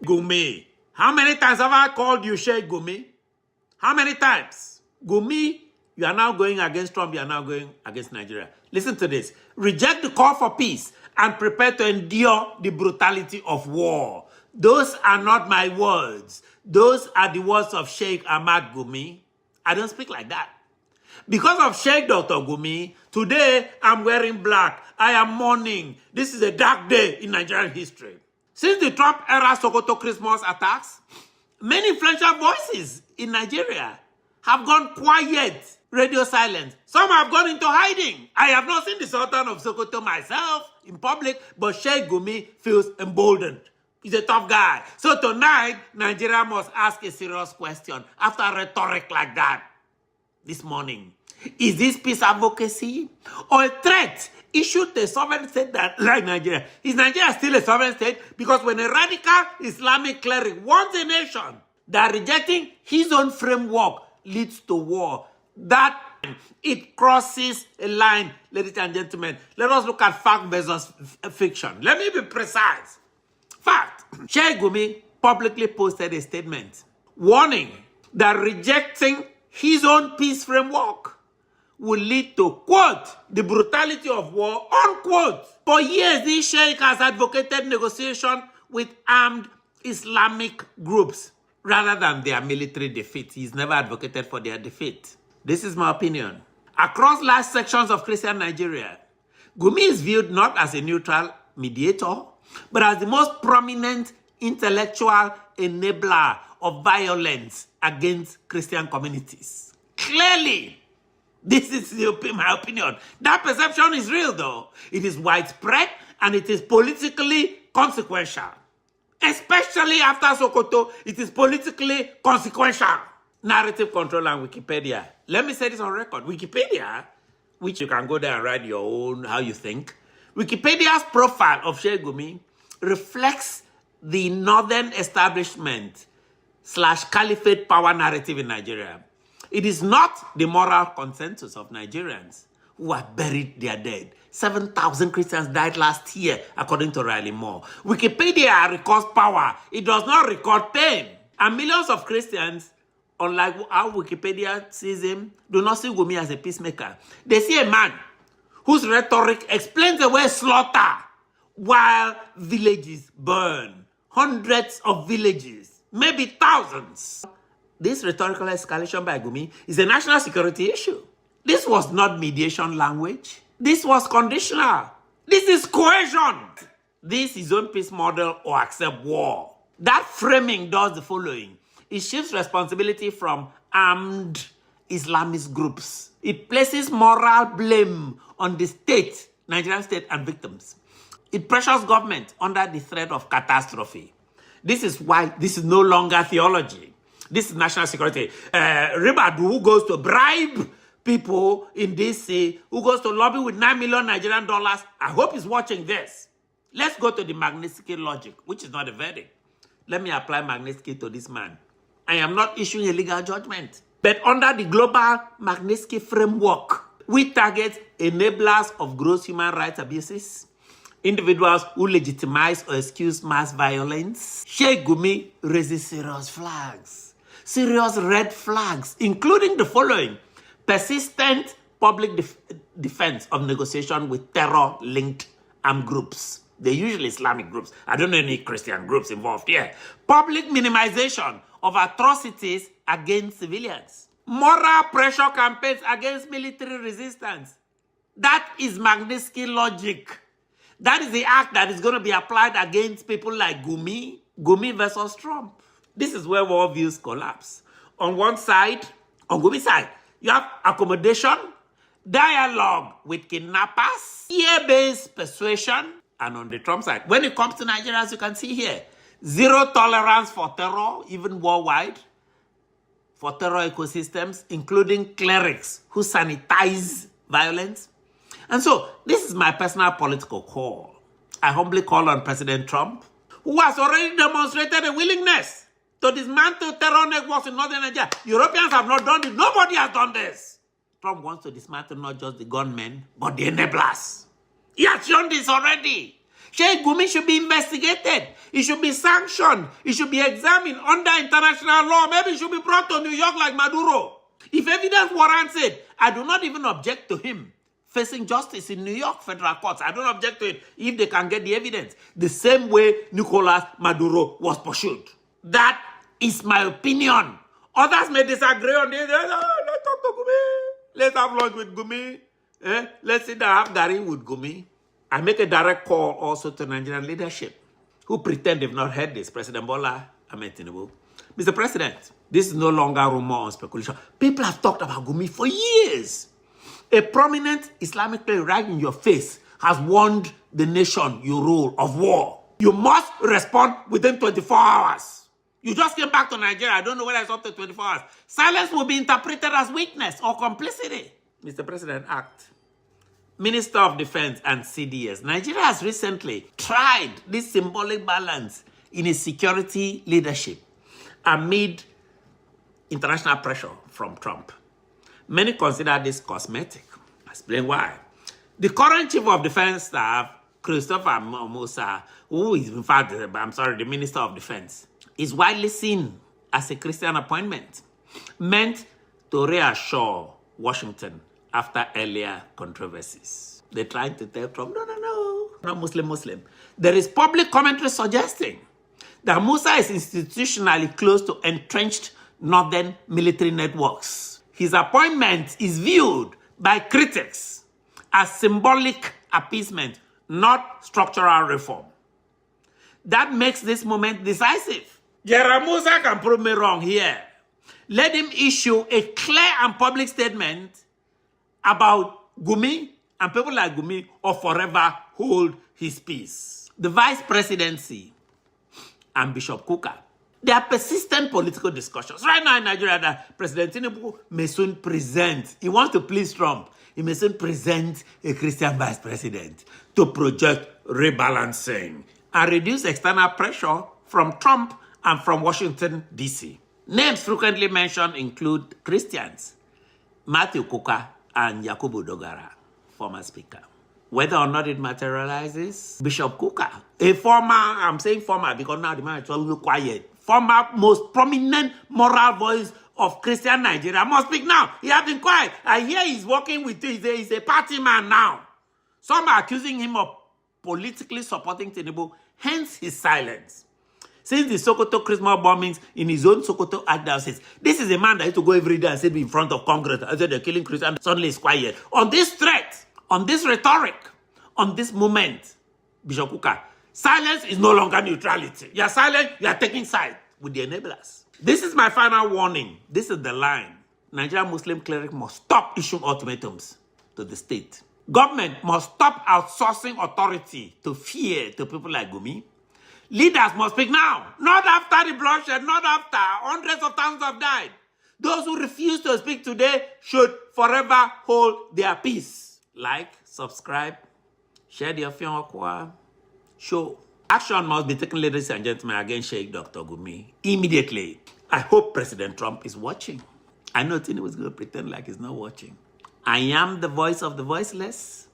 Gumi. How many times have I called you Sheikh Gumi? How many times? Gumi, you are now going against Trump, you are now going against Nigeria. Listen to this. Reject the call for peace and prepare to endure the brutality of war. Those are not my words. Those are the words of Sheikh Ahmad Gumi. I don't speak like that. Because of Sheikh Dr. Gumi, today I'm wearing black. I am mourning. This is a dark day in Nigerian history. Since the Trump era Sokoto Christmas attacks, many influential voices in Nigeria have gone quiet, radio silent. Some have gone into hiding. I have not seen the Sultan of Sokoto myself in public, but Sheikh Gumi feels emboldened. He's a tough guy. So tonight, Nigeria must ask a serious question after rhetoric like that this morning. Is this peace advocacy or a threat issued to a sovereign state that, like Nigeria? Is Nigeria still a sovereign state? Because when a radical Islamic cleric wants a nation that rejecting his own framework leads to war, that it crosses a line, ladies and gentlemen. Let us look at fact versus fiction. Let me be precise. Fact. Sheikh Gumi publicly posted a statement warning that rejecting his own peace framework will lead to, quote, the brutality of war, unquote. For years, this sheikh has advocated negotiation with armed Islamic groups rather than their military defeat. He's never advocated for their defeat. This is my opinion. Across large sections of Christian Nigeria, Gumi is viewed not as a neutral mediator, but as the most prominent intellectual enabler of violence against Christian communities. Clearly, this is my opinion. That perception is real, though. It is widespread and it is politically consequential. Especially after Sokoto, it is politically consequential. Narrative control and Wikipedia. Let me say this on record. Wikipedia, which you can go there and write your own, how you think. Wikipedia's profile of Sheikh Gumi reflects the northern establishment / caliphate power narrative in Nigeria. It is not the moral consensus of Nigerians who have buried their dead. 7,000 Christians died last year, according to Riley Moore. Wikipedia records power. It does not record pain. And millions of Christians, unlike how Wikipedia sees him, do not see Gumi as a peacemaker. They see a man whose rhetoric explains away slaughter while villages burn. Hundreds of villages, maybe thousands. This rhetorical escalation by Gumi is a national security issue. This was not mediation language. This was conditional. This is coercion. This is own peace model or accept war. That framing does the following. It shifts responsibility from armed Islamist groups. It places moral blame on the state, Nigerian state, and victims. It pressures government under the threat of catastrophe. This is why this is no longer theology. This is national security. Ribadu, who goes to bribe people in DC, who goes to lobby with $9 million Nigerian dollars, I hope he's watching this. Let's go to the Magnitsky logic, which is not a verdict. Let me apply Magnitsky to this man. I am not issuing a legal judgment. But under the global Magnitsky framework, we target enablers of gross human rights abuses, individuals who legitimize or excuse mass violence. Sheikh Gumi raises serious flags. Serious red flags, including the following. Persistent public defense of negotiation with terror-linked armed groups. They're usually Islamic groups. I don't know any Christian groups involved here. Public minimization of atrocities against civilians. Moral pressure campaigns against military resistance. That is Magnitsky logic. That is the act that is going to be applied against people like Gumi versus Trump. This is where worldviews collapse. On one side, on Gumi's side, you have accommodation, dialogue with kidnappers, fear-based persuasion, and on the Trump side, when it comes to Nigeria, as you can see here, zero tolerance for terror, even worldwide, for terror ecosystems, including clerics who sanitize violence. And so, this is my personal political call. I humbly call on President Trump, who has already demonstrated a willingness to dismantle terror networks in northern Nigeria. Europeans have not done it. Nobody has done this. Trump wants to dismantle not just the gunmen, but the enablers. He has shown this already. Sheikh Gumi should be investigated. He should be sanctioned. He should be examined under international law. Maybe he should be brought to New York like Maduro. If evidence warrants it, I do not even object to him facing justice in New York federal courts. I don't object to it if they can get the evidence. The same way Nicolas Maduro was pursued. That is my opinion. Others may disagree on this. Let's talk to Gumi. Let's have lunch with Gumi. Let's sit down and have Gary with Gumi. I make a direct call also to Nigerian leadership who pretend they've not heard this. President Bola Ahmed Tinubu. Mr. President, this is no longer rumor or speculation. People have talked about Gumi for years. A prominent Islamic player right in your face has warned the nation you rule of war. You must respond within 24 hours. You just came back to Nigeria. I don't know whether it's up to 24 hours. Silence will be interpreted as weakness or complicity. Mr. President, act. Minister of Defense and CDS. Nigeria has recently tried this symbolic balance in its security leadership amid international pressure from Trump. Many consider this cosmetic. I'll explain why. The current Chief of Defense Staff, Christopher Musa, who is in fact, the Minister of Defense, is widely seen as a Christian appointment, meant to reassure Washington after earlier controversies. They're trying to tell Trump, no, not Muslim. There is public commentary suggesting that Musa is institutionally close to entrenched northern military networks. His appointment is viewed by critics as symbolic appeasement, not structural reform. That makes this moment decisive. General Musa can prove me wrong here. Let him issue a clear and public statement about Gumi, and people like Gumi or forever hold his peace. The vice presidency and Bishop Kuka, there are persistent political discussions. Right now in Nigeria, that President Tinubu may soon present, he wants to please Trump, he may soon present a Christian vice president to project rebalancing and reduce external pressure from Trump and from Washington, D.C. Names frequently mentioned include Christians, Matthew Kuka and Yakubu Dogara, former speaker. Whether or not it materializes, Bishop Kuka, a former, I'm saying former because now the man is always quiet, former most prominent moral voice of Christian Nigeria, must speak now. He has been quiet. I hear he's working with, he's a party man now. Some are accusing him of politically supporting Tinubu, hence his silence. Since the Sokoto Christmas bombings in his own Sokoto archdiocese, this is a man that used to go every day and sit in front of Congress and say they're killing Christians, suddenly he's quiet. On this threat, on this rhetoric, on this moment, Bishop Kuka, silence is no longer neutrality. You are silent, you are taking side with the enablers. This is my final warning. This is the line. Nigerian Muslim cleric must stop issuing ultimatums to the state. Government must stop outsourcing authority to fear to people like Gumi. Leaders must speak now, not after the bloodshed, not after hundreds of thousands have died. Those who refuse to speak today should forever hold their peace. Like, subscribe, share the Ofion show. Action must be taken, ladies and gentlemen, against Sheikh Dr. Gumi immediately. I hope President Trump is watching. I know Tinubu is going to pretend like he's not watching. I am the voice of the voiceless.